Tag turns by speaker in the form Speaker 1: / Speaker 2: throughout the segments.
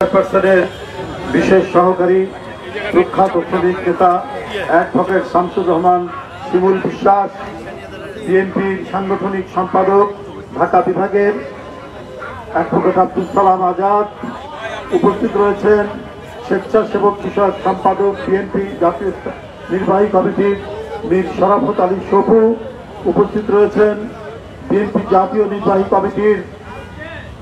Speaker 1: চেয়ারপারসনের বিশেষ সহকারী প্রখ্যাত শ্রমিক নেতা অ্যাডভোকেট শামসুর রহমান শিমুল বিশ্বাস, বিএনপির সাংগঠনিক সম্পাদক ঢাকা বিভাগের অ্যাডভোকেট আব্দুল সালাম আজাদ, উপস্থিত রয়েছেন স্বেচ্ছাসেবক বিষয়ক সম্পাদক বিএনপি জাতীয় নির্বাহী কমিটির মীর শরাফত আলী সপু, উপস্থিত রয়েছেন বিএনপি জাতীয় নির্বাহী কমিটির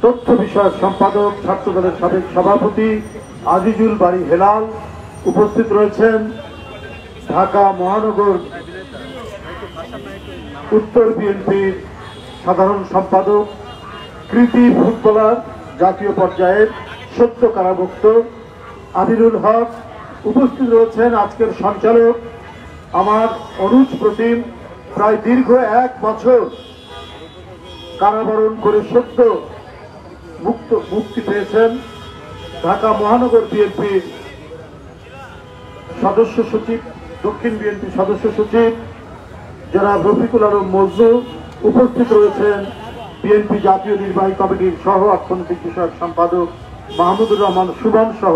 Speaker 1: তথ্য বিষয়ক সম্পাদক ছাত্রদলের সাবেক সভাপতি আজিজুল বাড়ি হেলাল, উপস্থিত রয়েছেন ঢাকা মহানগর উত্তর বিএনপির সাধারণ সম্পাদক কৃতি ফুটবলার জাতীয় পর্যায়ের সদ্য কারাভুক্ত আমিনুল হক, উপস্থিত রয়েছেন আজকের সঞ্চালক আমার অনুজ প্রতিম, প্রায় দীর্ঘ 1 বছর কারাবরণ করে সদ্য মুক্তি পেয়েছেন ঢাকা মহানগর বিএনপির সদস্য সচিব, দক্ষিণ বিএনপি সদস্য সচিব জনাব রফিকুল আলম মজনু, উপস্থিত রয়েছেন বিএনপি জাতীয় নির্বাহী কমিটির সহ অর্থনৈতিক বিষয়ক সম্পাদক মাহমুদুর রহমান সুমন সহ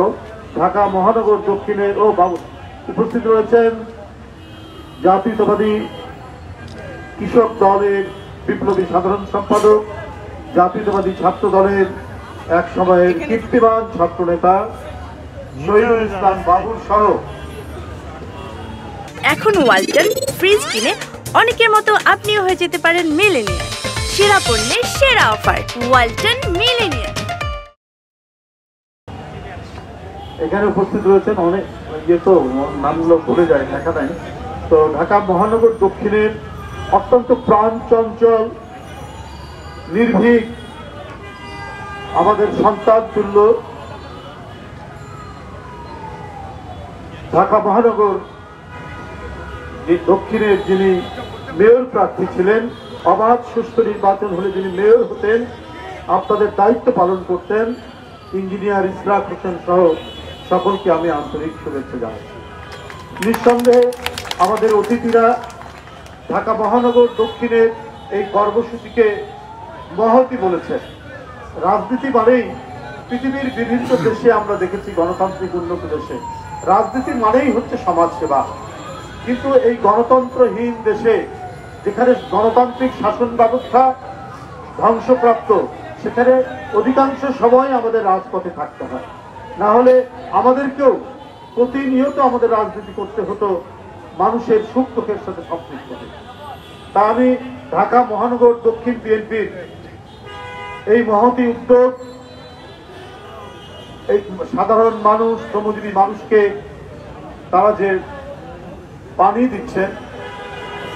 Speaker 1: ঢাকা মহানগর দক্ষিণের উপস্থিত রয়েছেন জাতীয়তাবাদী কৃষক দলের বিপ্লবী সাধারণ সম্পাদক, জাতীয়তাবাদী ছাত্র দলের এক সময়ের কীর্তিমান ছাত্র নেতা শহীদুল ইসলাম বাবুর সহ।
Speaker 2: এখন ওয়ালটন ফ্রিজ কিনে অনেকের মতো আপনিও হয়ে যেতে পারেন মিলেনিয়ার। সেরা পণ্যের সেরা অফার, ওয়ালটন মিলেনিয়ার।
Speaker 1: এখানে উপস্থিত রয়েছেন অনেক তো নামগুলো ভুলে যায়, দেখা নাই তো, ঢাকা মহানগর দক্ষিণের অত্যন্ত প্রাণ চঞ্চল নির্ভীক আমাদের সন্তান তুল্য ঢাকা মহানগর দক্ষিণের যিনি মেয়র প্রার্থী ছিলেন, অবাধ সুষ্ঠু নির্বাচন হলে যিনি মেয়র হতেন, আপনাদের দায়িত্ব পালন করতেন, ইঞ্জিনিয়ার ইসরাক হোসেন সহ সকলকে আমি আন্তরিক শুভেচ্ছা জানাই। নিঃসন্দেহে আমাদের অতিথিরা ঢাকা মহানগর দক্ষিণের এই কর্মসূচিকে মহতি বলেছেন। রাজনীতি মানেই পৃথিবীর বিভিন্ন দেশে আমরা দেখেছি, গণতান্ত্রিক উন্নত দেশে রাজনীতি মানেই হচ্ছে সমাজসেবা, কিন্তু এই গণতন্ত্রহীন দেশে যেখানে গণতান্ত্রিক শাসন ব্যবস্থা ধ্বংসপ্রাপ্ত, সেখানে অধিকাংশ সময় আমাদের রাজপথে থাকতে হয়, না হলে আমাদেরকেও প্রতিনিয়ত আমাদের রাজনীতি করতে হতো মানুষের সুখ দুঃখের সাথে সম্পৃক্ত হয়ে। তা আমি ঢাকা মহানগর দক্ষিণ বিএনপির এই মহতি উদ্যোগ, এই সাধারণ মানুষ, শ্রমজীবী মানুষকে তারা যে পানি দিচ্ছেন,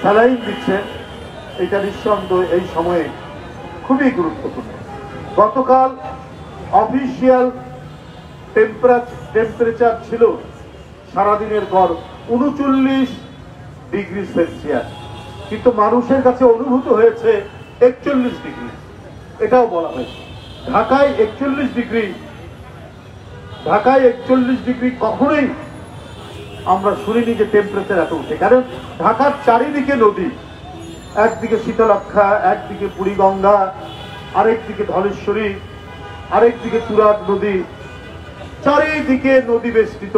Speaker 1: স্যালাইন দিচ্ছেন, এটা নিঃসন্দেহে এই সময়ে খুবই গুরুত্বপূর্ণ। গতকাল অফিসিয়াল টেম্পারেচার ছিল সারাদিনের গড় 39 ডিগ্রি সেলসিয়াস, কিন্তু মানুষের কাছে অনুভূত হয়েছে 41 ডিগ্রি। এটাও বলা হয়েছে ঢাকায় 41 ডিগ্রি কখনোই আমরা শুনিনি যে টেম্পারেচার এত উঠে। কারণ ঢাকার চারিদিকে নদী, একদিকে শীতলক্ষা, একদিকে বুড়িগঙ্গা, আরেকদিকে ধলেশ্বরী, আরেকদিকে তুরাগ নদী, চারিদিকে নদী বেষ্টিত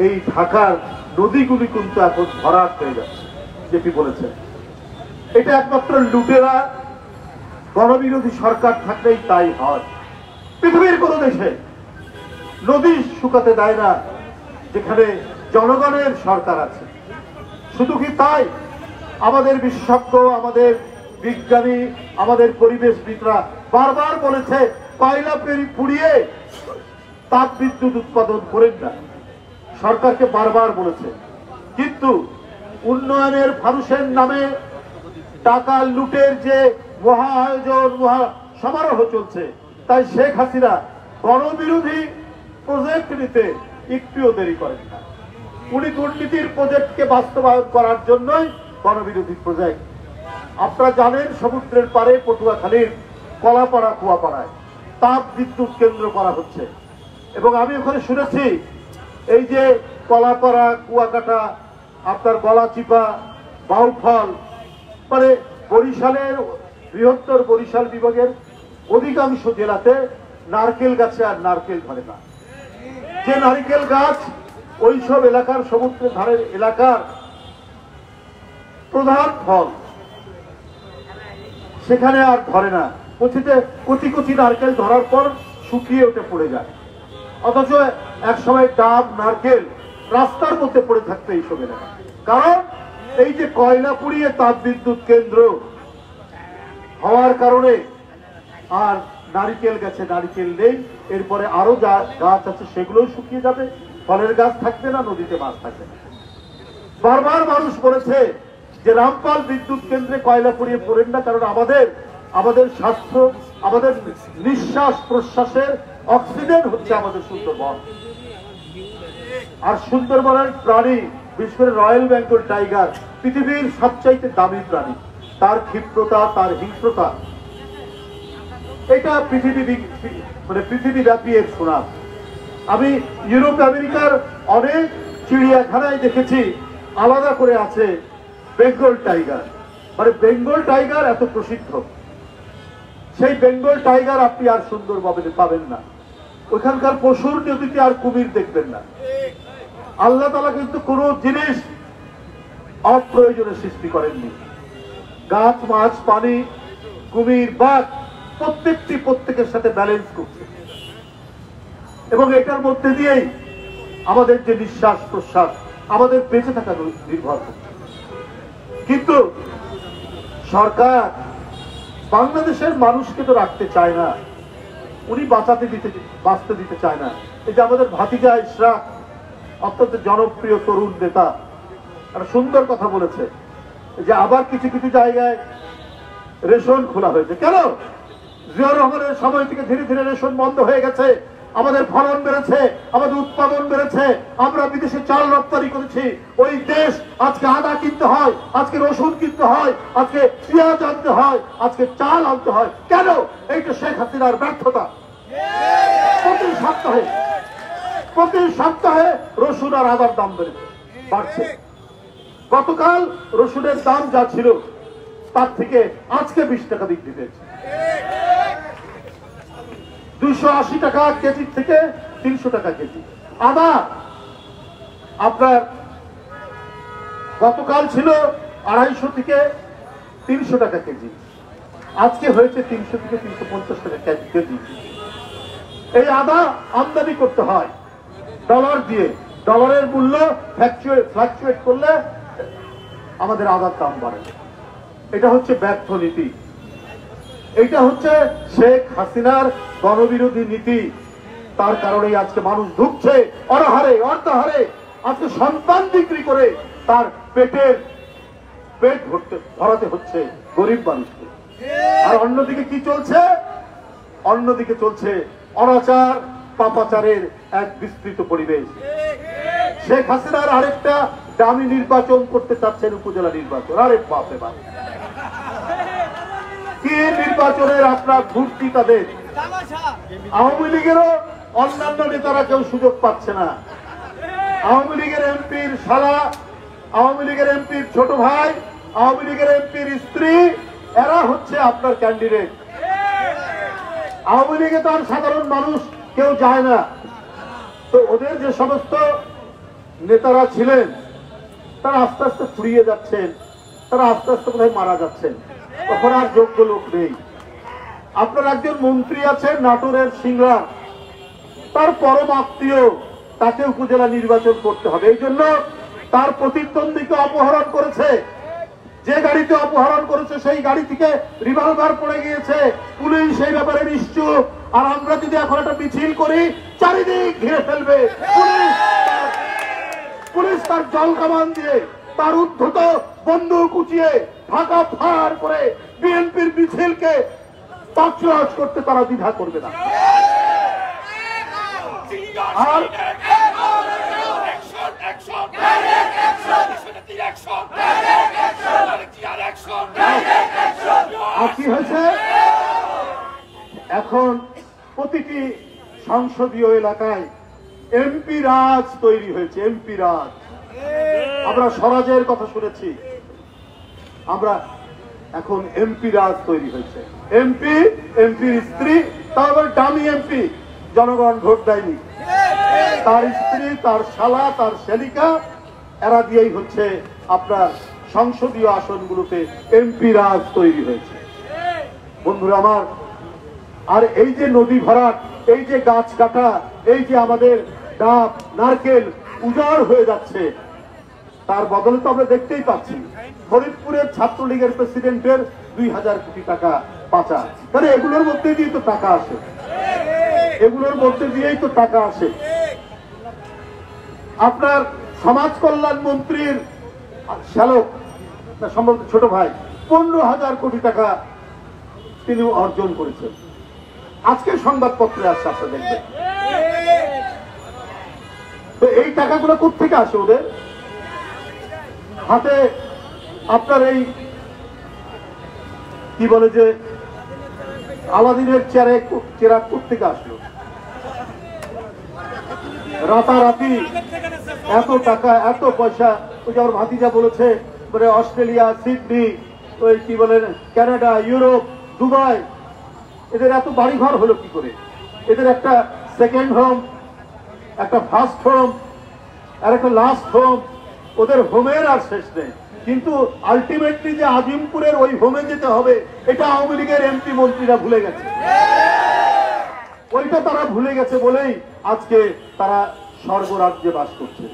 Speaker 1: এই ঢাকার নদীগুলি কিন্তু এখন ভরাট হয়ে যাচ্ছে, যেটি বলেছেন। এটা একমাত্র লুটেরা গণবিরোধী সরকার থাকলেই তাই হয়। পৃথিবীর কোন দেশে নদী শুকাতে দেয় না যেখানে জনগণের সরকার আছে। শুধু কি তাই, আমাদের বিশেষজ্ঞ, আমাদের বিজ্ঞানী, আমাদের পরিবেশবিদরা বারবার বলেছে কয়লা পুড়িয়ে তাপ বিদ্যুৎ উৎপাদন করেন না, সরকারকে বারবার বলেছে। কিন্তু উন্নয়নের ফানুসের নামে টাকা লুটের যে মহা আয়োজন, মহা সমারোহ চলছে, তাই শেখ হাসিনা গণবিরোধী প্রজেক্ট নিতে একটুও দেরি করেন না। উনি দুর্নীতির প্রজেক্টকে বাস্তবায়ন করার জন্যই গণবিরোধী প্রজেক্ট। আপনারা জানেন সমুদ্রের পারে পটুয়াখালীর কলাপাড়া কুয়াপাড়ায় তাপ বিদ্যুৎ কেন্দ্র করা হচ্ছে, এবং আমি ওখানে শুনেছি এই যে কলাপাড়া, কুয়াকাটা, আপনার গলাচিপা, বাউফল, মানে বরিশালের বৃহত্তর বরিশাল বিভাগের অধিকাংশ জেলাতে নারকেল গাছে আর নারকেল ধরে না। যে নারকেল গাছ ওইসব এলাকার সমুদ্রের ধারের এলাকার প্রধান ফল, সেখানে আর ধরে না। কচি কচি নারকেল ধরার পর শুকিয়ে উঠে পড়ে যায়। অথচ একসময় ডাব নারকেল রাস্তার মধ্যে পড়ে থাকতো এইসব এলাকা। কারণ এই যে কয়লা পুড়িয়ে তাপ বিদ্যুৎ কেন্দ্র হওয়ার কারণে আর নারিকেল গাছে নারিকেল নেই। এরপরে আরো যা গাছ আছে সেগুলোও শুকিয়ে যাবে, ফলের গাছ থাকবে না, নদীতে মাছ থাকবে না। বারবার মানুষ বলেছে যে রামপাল বিদ্যুৎ কেন্দ্রে কয়লা পুড়িয়ে পড়েন না, কারণ আমাদের স্বাস্থ্য, আমাদের নিঃশ্বাস প্রশ্বাসের অক্সিজেন হচ্ছে আমাদের সুন্দরবন। আর সুন্দরবনের প্রাণী, বিশেষ করে রয়্যাল বেঙ্গল টাইগার পৃথিবীর সবচাইতে দামি প্রাণী। তার ক্ষিপ্রতা, তার হিংস্রতা, এটা পৃথিবীব্যাপী এর সুনাম। আমি ইউরোপ আমেরিকার অনেক চিড়িয়াখানায় দেখেছি আলাদা করে আছে বেঙ্গল টাইগার। মানে বেঙ্গল টাইগার এত প্রসিদ্ধ, সেই বেঙ্গল টাইগার আপনি আর সুন্দরবনে পাবেন না। ওইখানকার পশুর নদীতে আর কুমির দেখবেন না। আল্লাহ তাআলা কিন্তু কোন জিনিস অপ্রয়োজনে সৃষ্টি করেননি। গাছ, মাছ, পানি, কুমির, বাঘ প্রত্যেকটি প্রত্যেকের সাথে ব্যালেন্স করছে, এবং এটার মধ্যে দিয়েই আমাদের যে নিঃশ্বাস প্রশ্বাস, আমাদের বেঁচে থাকা নির্ভর করছে। কিন্তু সরকার বাংলাদেশের মানুষকে তো রাখতে চায় না, উনি বাঁচতে দিতে চায় না। এই যে আমাদের ভাতিজা ইশরাক, অত্যন্ত জনপ্রিয় তরুণ নেতা, একটা সুন্দর কথা বলেছে যে আবার কিছু কিছু জায়গায় রেশন খোলা হয়েছে। কেন? জিয়াউর রহমানের সময় থেকে ধীরে ধীরে রেশন বন্ধ হয়ে গেছে, আমাদের ফলন বেড়েছে, আমাদের উৎপাদন বেড়েছে, আমরা বিদেশে চাল রপ্তানি করেছি। ওই দেশ আজকে আদা কিনতে হয়, আজকে রসুন কিনতে হয়, আজকে পেঁয়াজ আনতে হয়, আজকে চাল আনতে হয়। কেন? এইটা শেখ হাসিনার ব্যর্থতা। প্রতি সপ্তাহে রসুন আর আদার দাম বাড়ছে। গতকাল রসুনের দাম যা ছিল তার থেকে আজকে 20 টাকা বৃদ্ধি পেয়েছে। 280 টাকা কেজি থেকে 300 টাকা কেজি। আদা আপনার গতকাল ছিল 250 থেকে 300 টাকা কেজি, আজকে হয়েছে 300 থেকে 350 টাকা কেজি। এই আদা আমদানি করতে হয় ডলার দিয়ে, ডলারের মূল্য ফ্লাকচুয়েট করলে আমাদের আদার দাম বাড়ে। এটা হচ্ছে ব্যর্থ নীতি, এটা হচ্ছে শেখ হাসিনার গণবিরোধী নীতি। তার কারণেই আজকে মানুষ ঢুকছে অনাহারে, অর্ধাহারে। আজকে সন্তান বিক্রি করে তার পেট ভরাতে হচ্ছে গরিব মানুষকে। আর অন্যদিকে কি চলছে? অন্যদিকে চলছে অনাচার, পাপাচারের এক বিস্তৃত পরিবেশ। শেখ হাসিনার আরেকটা দামি নির্বাচন করতে চাচ্ছেন, উপজেলা নির্বাচন। আরে বাপরে বাপ, কি নির্বাচনের আপনার ঘুরতি তাদের। আওয়ামী লীগেরও অন্যান্য নেতারা কেউ সুযোগ পাচ্ছে না। আওয়ামী লীগের এমপির শালা, আওয়ামী লীগের এমপির ছোট ভাই, আওয়ামী লীগের এমপির স্ত্রী, এরা হচ্ছে আপনার ক্যান্ডিডেট। আওয়ামী লীগে তো আর সাধারণ মানুষ কেউ যায় না। তো ওদের যে সমস্ত নেতারা ছিলেন তারা আস্তে আস্তে ফুরিয়ে যাচ্ছেন, তারা আস্তে আস্তে কোথায় মারা যাচ্ছেন, তখন আর যোগ্য লোক নেই। আপনার একজন মন্ত্রী আছেন নাটোরের সিংড়া, তার পরম আত্মীয়, তাকে উপজেলা নির্বাচন করতে হবে। এই জন্য তার প্রতিদ্বন্দ্বীকে অপহরণ করেছে। যে গাড়িতে অপহরণ করেছে সেই গাড়ি থেকে রিভলভার পড়ে গিয়েছে, পুলিশ সেই ব্যাপারে নিশ্চুপ। আর আমরা যদি এখন একটা মিছিল করি, চারিদিক ঘিরে ফেলবে পুলিশ, তার জল কামান দিয়ে, তার উদ্ধত বন্দুক উঁচিয়ে ঢাকা ফার করে বিএনপির মিছিলকে তছনছ করতে তারা দ্বিধা করবে না। আর কি হয়েছে? এখন প্রতিটি সংসদীয় এলাকায় এমপি রাজ তৈরি হয়েছে, এমপি রাজ। আমরা স্বরাজের কথা শুনেছি, আমরা এখন এমপি রাজ তৈরি হয়েছে। এমপির স্ত্রী, তার আবার দামি এমপি, জনগণ ভোট দেয়নি, তার স্ত্রী, তার শালা, তার শ্যালিকা, এরা দিয়েই হচ্ছে আপনার সংসদীয় আসনগুলোতে এমপি রাজ তৈরি হয়েছে। বন্ধুরা আমার, আর এই যে নদী ভরাট, এই যে গাছ কাটা, এই যে আমাদের ডাব নারকেল উজাড় হয়ে যাচ্ছে, তার বদলে তো আমরা দেখতেই পাচ্ছি ফরিদপুরের ছাত্রলীগের প্রেসিডেন্টের 2000 কোটি টাকা পাচার। তাহলে এগুলোর মধ্যে দিয়ে তো টাকা আসে, এগুলোর মধ্যে দিয়েই তো টাকা আসে। আপনার সমাজ কল্যাণ মন্ত্রীর শ্যালক, সম্ভবত ছোট ভাই, 15,000 কোটি টাকা তিনি অর্জন করেছেন। আজকে সংবাদপত্রে আসছে, আপনারা দেখবেন। তো এই টাকাগুলো কোথেকে আসে ওদের হাতে? আপনার এই কি বলে যে আলাদিনের চেরাগ কোথেকে আসলো? রাতারাতি এত টাকা, এত পয়সা। ওই যে আমার ভাতিজা বলেছে, মানে অস্ট্রেলিয়া, সিডনি, ওই কি বলে কানাডা, ইউরোপ, দুবাই, এদের এত বাড়িঘর হলো কি করে? এদের একটা সেকেন্ড হোম, একটা ফার্স্ট হোম, আর একটা লাস্ট হোম, ওদের হোমের আর শেষ নেই। কিন্তু আলটিমেটলি যে আজিমপুরের ওই হোমে যেতে হবে, এটা আওয়ামী লীগের এমপি মন্ত্রীরা ভুলে গেছে। ওইটা তারা ভুলে গেছে বলেই আজকে তারা স্বর্গরাজ্যে বাস করছে।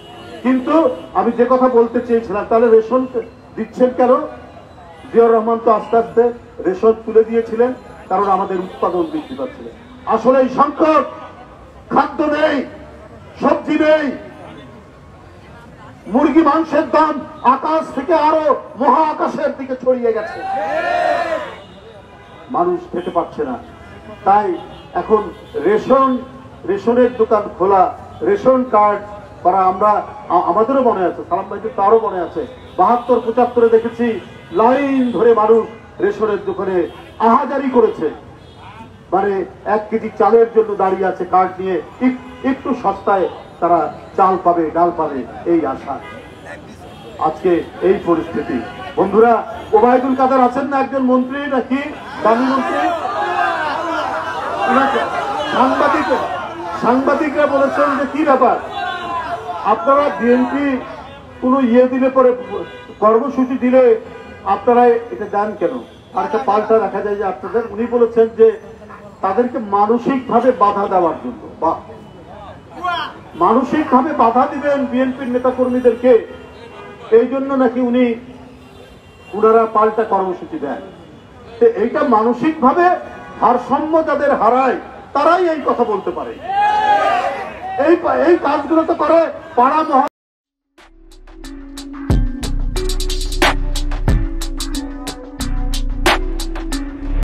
Speaker 1: কিন্তু আমি যে কথা বলতে চেয়েছিলাম, তাহলে রেশন দিচ্ছেন কেন? জিয়াউর রহমান তো আস্তে আস্তে রেশন তুলে দিয়েছিলেন, কারণ আমাদের উৎপাদন বৃদ্ধি পাচ্ছিল। আসলে এই সংকট, খাদ্য নেই, সবজি নেই, মুরগি মাংসের দাম আকাশ থেকে আরো মহা আকাশের দিকে ছড়িয়ে গেছে, মানুষ খেতে পারছে না। তাই এখন রেশনের দোকান খোলা, রেশন কার্ড করা। আমরা আমাদেরও মনে আছে, সালাম ভাইদের তারও মনে আছে, 72-75-এ দেখেছি লাইন ধরে মানুষ রেশনের দোকানে আহাজারি করেছে, মানে 1 কেজি চালের জন্য দাঁড়িয়ে আছে কার্ড নিয়ে, একটু সস্তায় তারা চাল পাবে, ডাল পাবে, এই আশা। আজকে এই পরিস্থিতি। বন্ধুরা, ওবায়দুল কাদের আছেন না একজন মন্ত্রী, নাকি দামি মন্ত্রী? সাংবাদিকরা বলেছেন যে কি ব্যাপার, আপনারা বিএনপি কোন দিলে পরে, কর্মসূচি দিলে আপনারা এটা দেন কেন? আর একটা পাল্টা দেখা যায় যে আপনাদের, উনি বলেছেন যে তাদেরকে মানসিকভাবে বাধা দেওয়ার জন্য, বা মানসিকভাবে বাধা দিবেন বিএনপির নেতা কর্মীদেরকে, এই জন্য নাকি উনারা পাল্টা কর্মসূচি দেন। এইটা মানসিকভাবে ভারসাম্য যাদের হারায়, তারাই এই কথা বলতে পারে। এই কাজগুলো তো করে পাড়া মহল্লা।